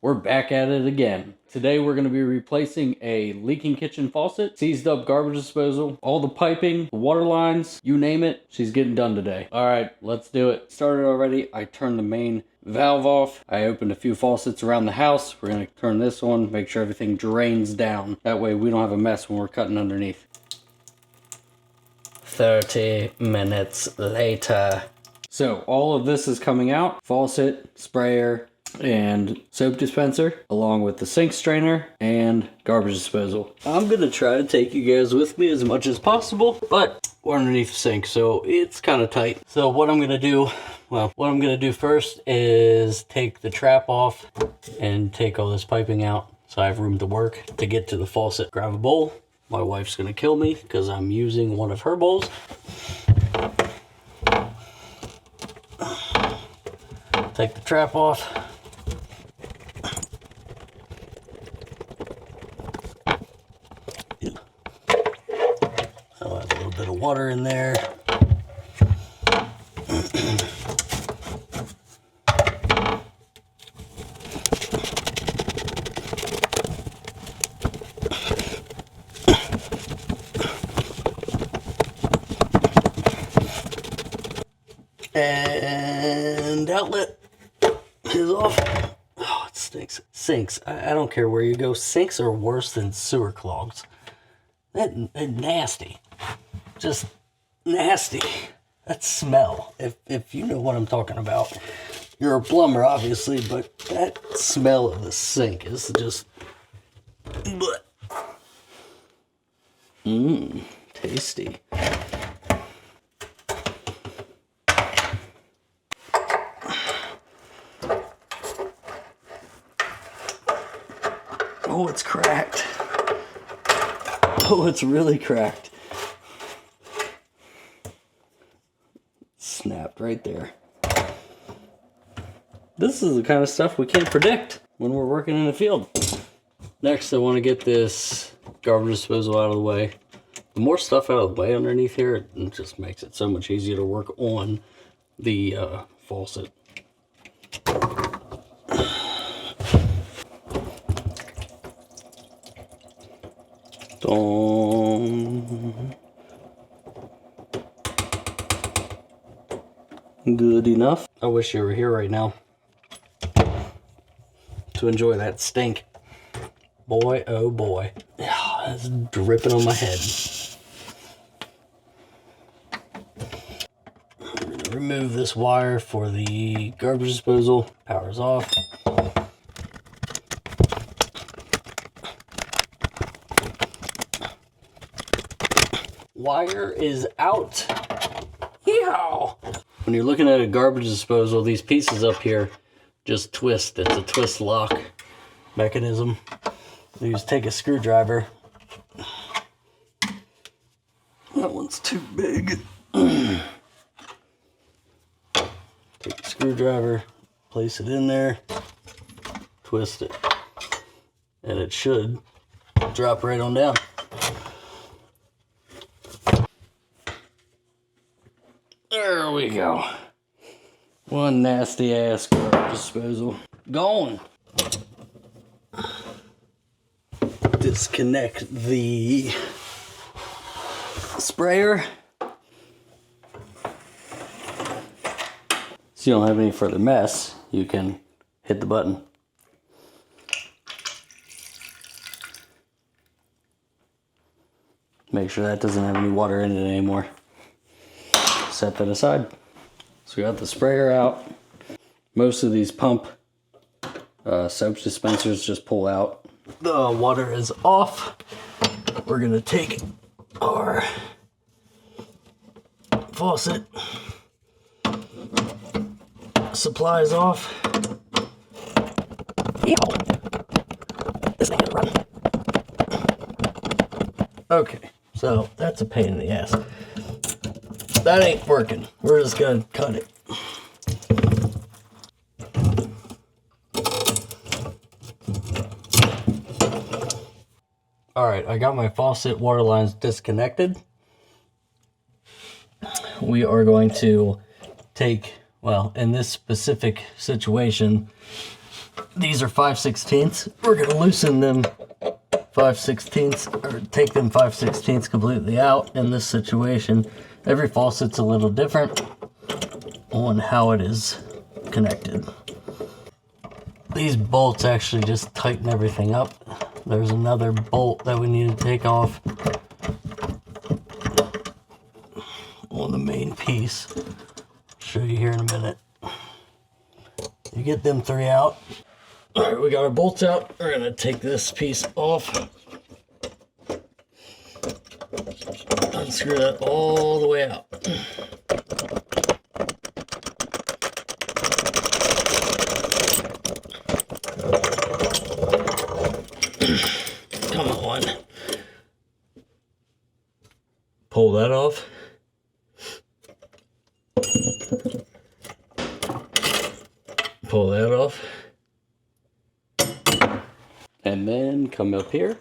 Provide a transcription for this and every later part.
We're back at it again. Today we're going to be replacing a leaking kitchen faucet, seized up garbage disposal, all the piping, the water lines, you name it, she's getting done today. Alright, let's do it. Started already, I turned the main valve off. I opened a few faucets around the house. We're going to turn this on, make sure everything drains down. That way we don't have a mess when we're cutting underneath. 30 minutes later. So all of this is coming out. Faucet, sprayer, and soap dispenser, along with the sink strainer and garbage disposal. I'm gonna try to take you guys with me as much as possible, but we're underneath the sink, so it's kind of tight. So what I'm gonna do, first is take the trap off and take all this piping out so I have room to work to get to the faucet. Grab a bowl. My wife's gonna kill me because I'm using one of her bowls. Take the trap off. I'll add a little bit of water in there. And outlet is off. Oh, it stinks. Sinks. I don't care where you go. Sinks are worse than sewer clogs. They're nasty. Just nasty. That smell. If you know what I'm talking about. You're a plumber, obviously, but that smell of the sink is just... tasty. Oh, it's cracked. Oh, it's really cracked. Snapped right there. This is the kind of stuff we can't predict when we're working in the field. Next, I want to get this garbage disposal out of the way. The more stuff out of the way underneath here, it just makes it so much easier to work on the faucet. Good enough. I wish you were here right now to enjoy that stink. Boy, oh boy. It's dripping on my head. I'm going to remove this wire for the garbage disposal. Power's off. Wire is out. Yeehaw! When you're looking at a garbage disposal, these pieces up here just twist. It's a twist lock mechanism. You just take a screwdriver. That one's too big. Take the screwdriver, place it in there, twist it, and it should drop right on down. There we go. One nasty ass garbage disposal. Gone. Disconnect the sprayer so you don't have any further mess. You can hit the button. Make sure that doesn't have any water in it anymore. Set that aside. So we got the sprayer out. Most of these pump soap dispensers just pull out. The water is off. We're gonna take our faucet supplies off. This thing gonna run. Okay, so that's a pain in the ass. That ain't working. We're just gonna cut it. Alright, I got my faucet water lines disconnected. We are going to take, well, in this specific situation, These are 5/16. We're gonna loosen them 5/16, or take them 5/16 completely out in this situation. Every faucet's a little different on how it is connected. These bolts actually just tighten everything up. There's another bolt that we need to take off on the main piece. I'll show you here in a minute. You get them three out. All right, we got our bolts out. We're gonna take this piece off. Unscrew that all the way out. Come on. Pull that off. Pull that off. And then come up here.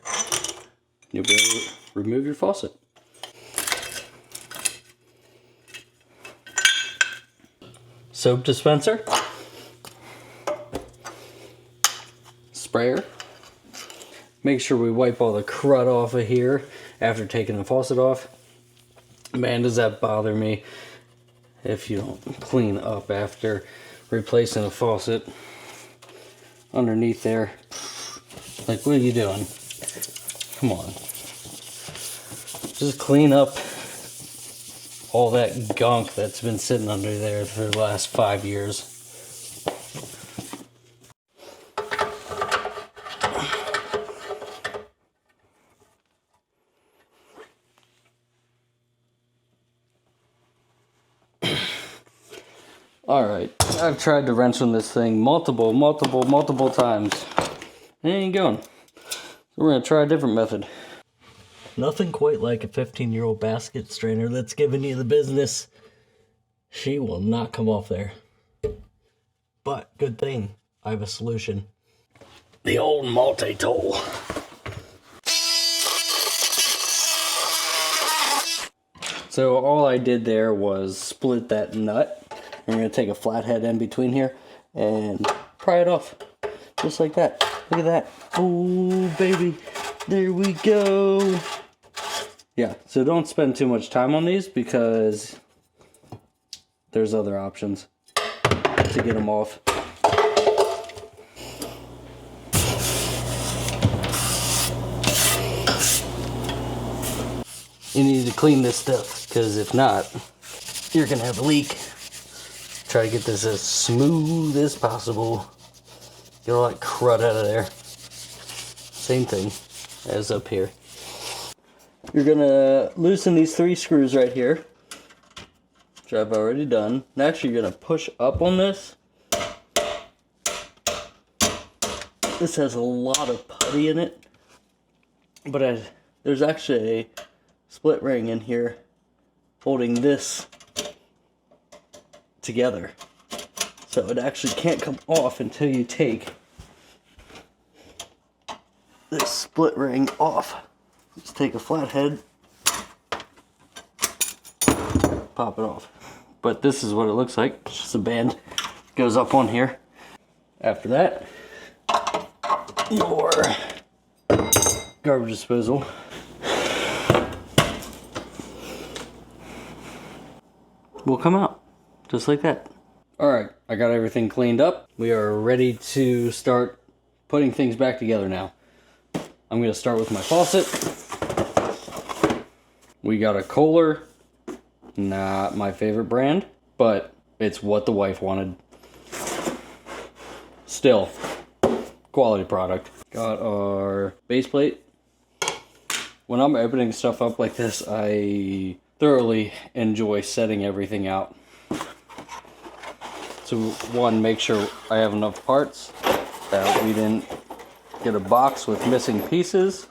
You'll be able to remove your faucet. Soap dispenser. Sprayer. Make sure we wipe all the crud off of here after taking the faucet off. Man, does that bother me if you don't clean up after replacing a faucet underneath there. Like, what are you doing? Come on. Just clean up all that gunk that's been sitting under there for the last 5 years. Alright, I've tried to wrench on this thing multiple times. It ain't going. So we're going to try a different method. Nothing quite like a 15-year-old basket strainer that's giving you the business. She will not come off there. But, good thing, I have a solution. The old multi-tool. So all I did there was split that nut. I'm going to take a flathead in between here and pry it off. Just like that. Look at that. Oh, baby. There we go. Yeah, so don't spend too much time on these because there's other options to get them off. You need to clean this stuff because if not, you're going to have a leak. Try to get this as smooth as possible. Get all that crud out of there. Same thing as up here. You're gonna loosen these 3 screws right here, which I've already done. Next, you're gonna push up on this. This has a lot of putty in it, but there's actually a split ring in here holding this together. So it actually can't come off until you take this split ring off. Just take a flathead, pop it off. But this is what it looks like. It's just a band. Goes up on here. After that, your garbage disposal. Will come out. Just like that. Alright, I got everything cleaned up. We are ready to start putting things back together now. I'm going to start with my faucet. We got a Kohler. Not my favorite brand, but it's what the wife wanted. Still, quality product. Got our base plate. When I'm opening stuff up like this, I thoroughly enjoy setting everything out. So one, make sure I have enough parts, that we didn't get a box with missing pieces,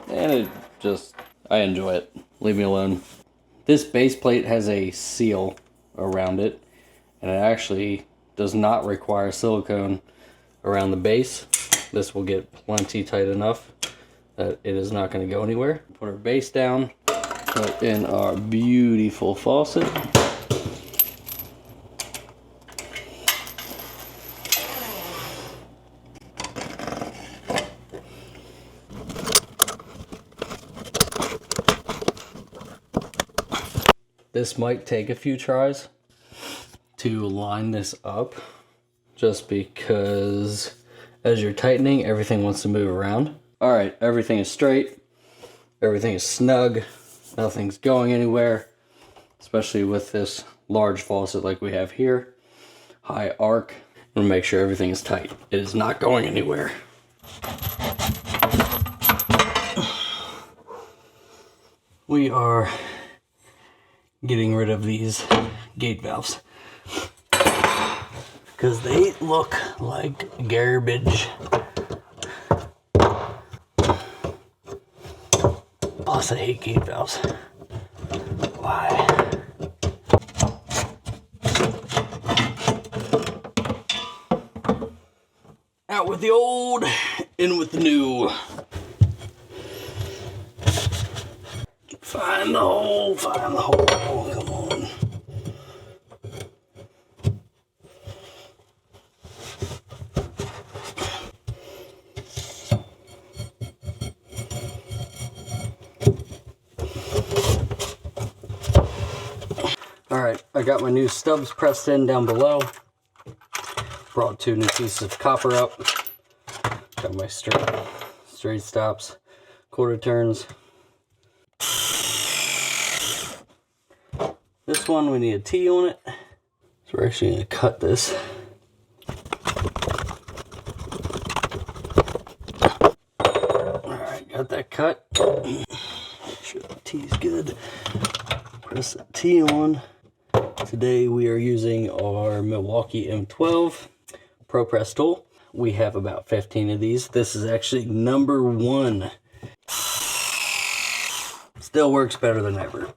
and it just, I enjoy it. Leave me alone. This base plate has a seal around it, and it actually does not require silicone around the base. This will get plenty tight enough that it is not going to go anywhere. Put our base down, put in our beautiful faucet. This might take a few tries to line this up, just because as you're tightening, everything wants to move around. All right, everything is straight. Everything is snug. Nothing's going anywhere, especially with this large faucet like we have here. High arc. I'm gonna make sure everything is tight. It is not going anywhere. We are getting rid of these gate valves because they look like garbage. Plus, I hate gate valves. Why? Out with the old, in with the new. Find the hole, find the hole. Come on. Alright, I got my new stubs pressed in down below. Brought 2 new pieces of copper up. Got my straight stops, quarter turns. This one, we need a T on it. So we're actually going to cut this. Alright, got that cut. Make sure the T's good. Press the T on. Today we are using our Milwaukee M12 ProPress tool. We have about 15 of these. This is actually number 1. Still works better than ever.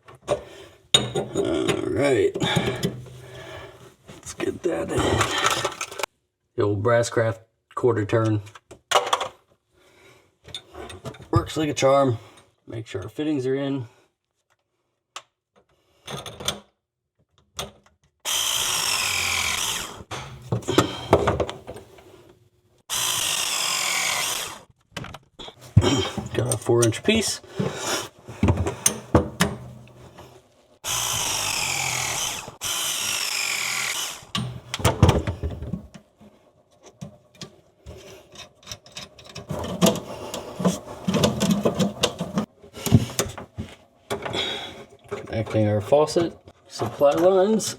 Alright. Let's get that in. The old Brasscraft quarter turn. Works like a charm. Make sure our fittings are in. Got a 4-inch piece. Connecting our faucet supply lines.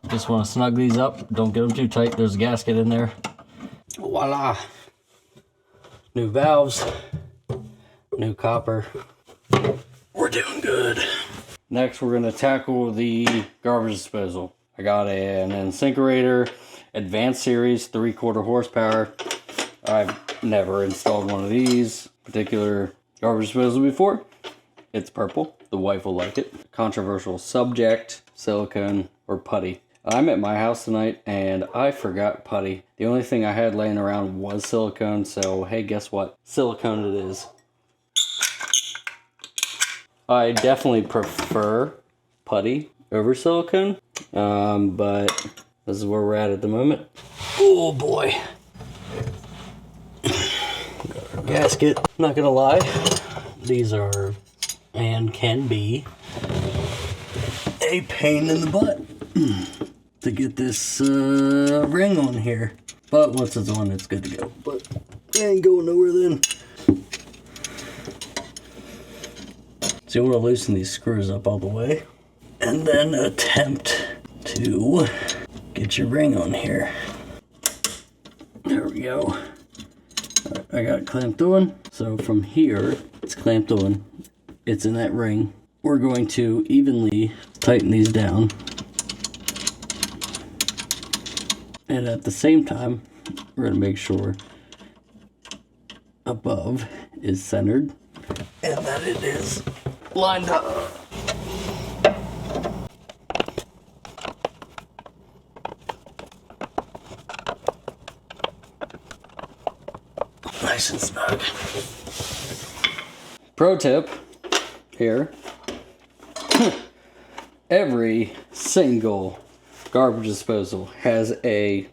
Just want to snug these up. Don't get them too tight. There's a gasket in there. Voila! New valves, new copper. We're doing good. Next, we're going to tackle the garbage disposal. I got an InSinkErator Advanced Series 3/4 horsepower. I've never installed one of these particular garbage disposal before. It's purple. The wife will like it. Controversial subject: silicone or putty. I'm at my house tonight and I forgot putty. The only thing I had laying around was silicone, so hey, guess what? Silicone it is. I definitely prefer putty over silicone, but this is where we're at the moment. Oh boy. Got our gasket. Not gonna lie, these are and can be a pain in the butt to get this ring on here, but once it's on, it's good to go. But it ain't going nowhere then. So you want to loosen these screws up all the way and then attempt to get your ring on here. There we go. Right, I got it clamped on. So from here, it's clamped on. It's in that ring. We're going to evenly tighten these down. And at the same time, we're going to make sure above is centered and that it is lined up. Nice and snug. Pro tip here. Every single garbage disposal has a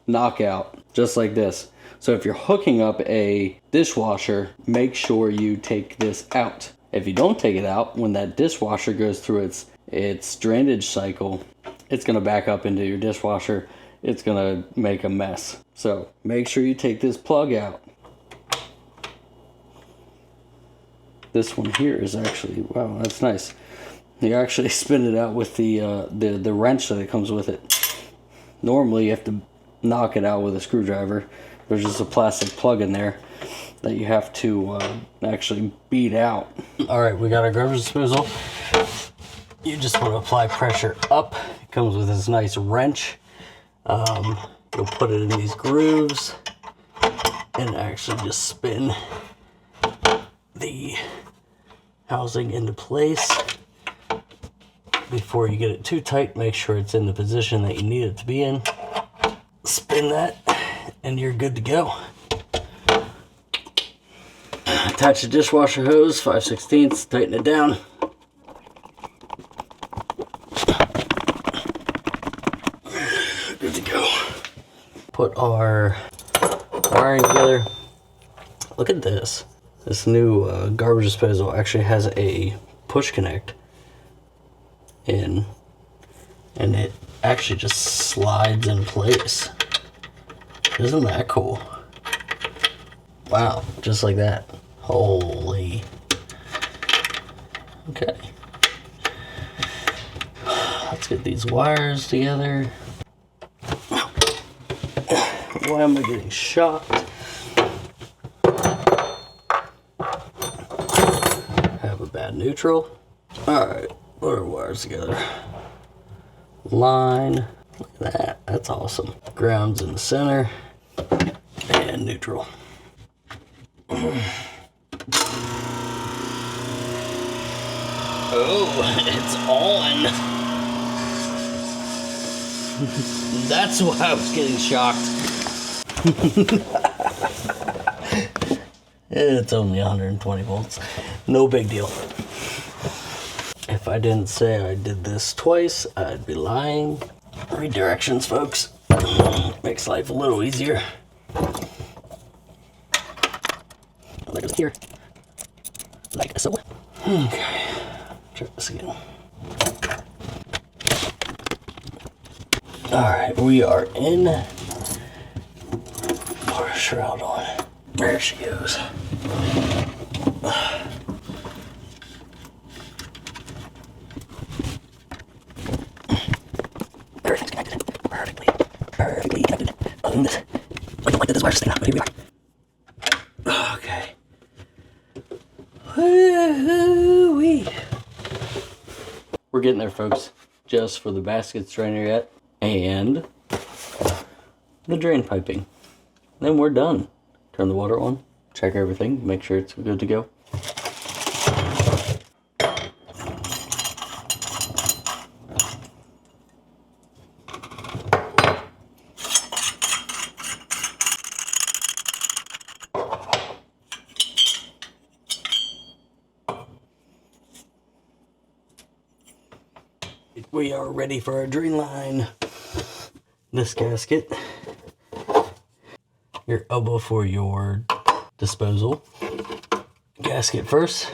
knockout just like this. So if you're hooking up a dishwasher, make sure you take this out. If you don't take it out, when that dishwasher goes through its drainage cycle, it's going to back up into your dishwasher. It's going to make a mess. So make sure you take this plug out. This one here is actually, wow, that's nice. You actually spin it out with the wrench that it comes with it. Normally you have to knock it out with a screwdriver. There's just a plastic plug in there that you have to actually beat out. Alright, we got our garbage disposal. You just want to apply pressure up. It comes with this nice wrench. You'll put it in these grooves and actually just spin the housing into place. Before you get it too tight, make sure it's in the position that you need it to be in. Spin that and you're good to go. Attach the dishwasher hose, 5/16, tighten it down. Good to go. Put our wiring together. Look at this. This new garbage disposal actually has a push connect in, and it actually just slides in place. Isn't that cool? Wow, just like that. Holy. Okay. Let's get these wires together. Why am I getting shocked? Have a bad neutral. Alright, put our wires together. Line. Look at that. That's awesome. Ground's in the center. And neutral. Oh, it's on. That's why I was getting shocked. It's only 120 volts. No big deal. If I didn't say I did this twice, I'd be lying. Read directions, folks. Makes life a little easier. Like it's here. Like so. Okay. Try this again. Alright, we are in. Put a shroud on. There she goes. Everything's connected perfectly. Perfectly connected. Other than this, I don't like that this wire's sticking out, but here we are. Okay. Woo-wee. We're getting there, folks. Just for the basket strainer yet. And the drain piping. Then we're done. Turn the water on. Check everything. Make sure it's good to go. We are ready for our drain line. This gasket, your elbow for your disposal. Gasket first.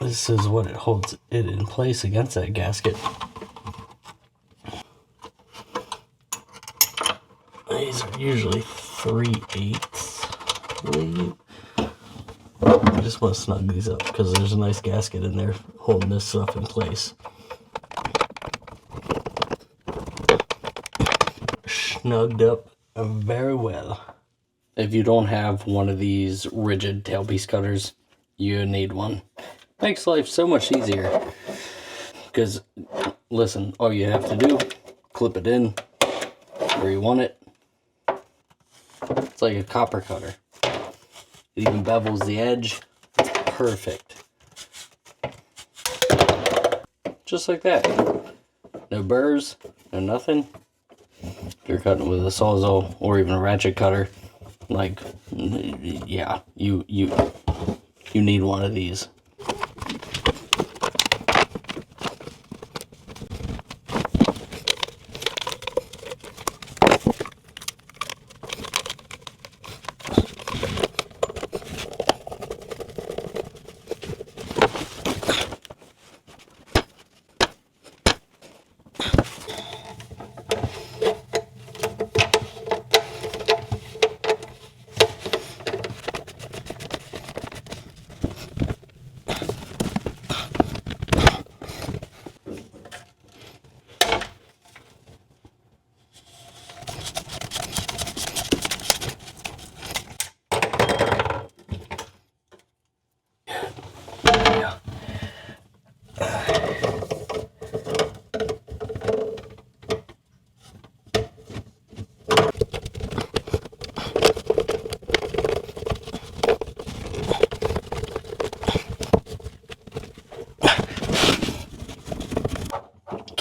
This is what it holds it in place against that gasket. These are usually 3/8, I believe. I just want to snug these up because there's a nice gasket in there holding this stuff in place. Snugged up very well. If you don't have one of these rigid tailpiece cutters, you need one. Makes life so much easier. Because, listen, all you have to do, clip it in where you want it. It's like a copper cutter. It even bevels the edge. It's perfect. Just like that. No burrs, no nothing. If you're cutting with a sawzall or even a ratchet cutter, like, yeah, you need one of these.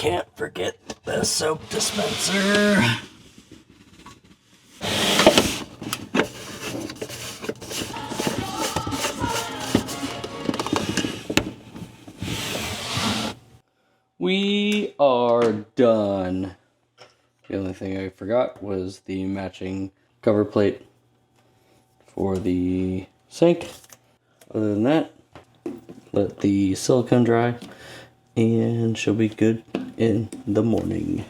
can't forget the soap dispenser. We are done. The only thing I forgot was the matching cover plate for the sink. Other than that, let the silicone dry and she'll be good in the morning.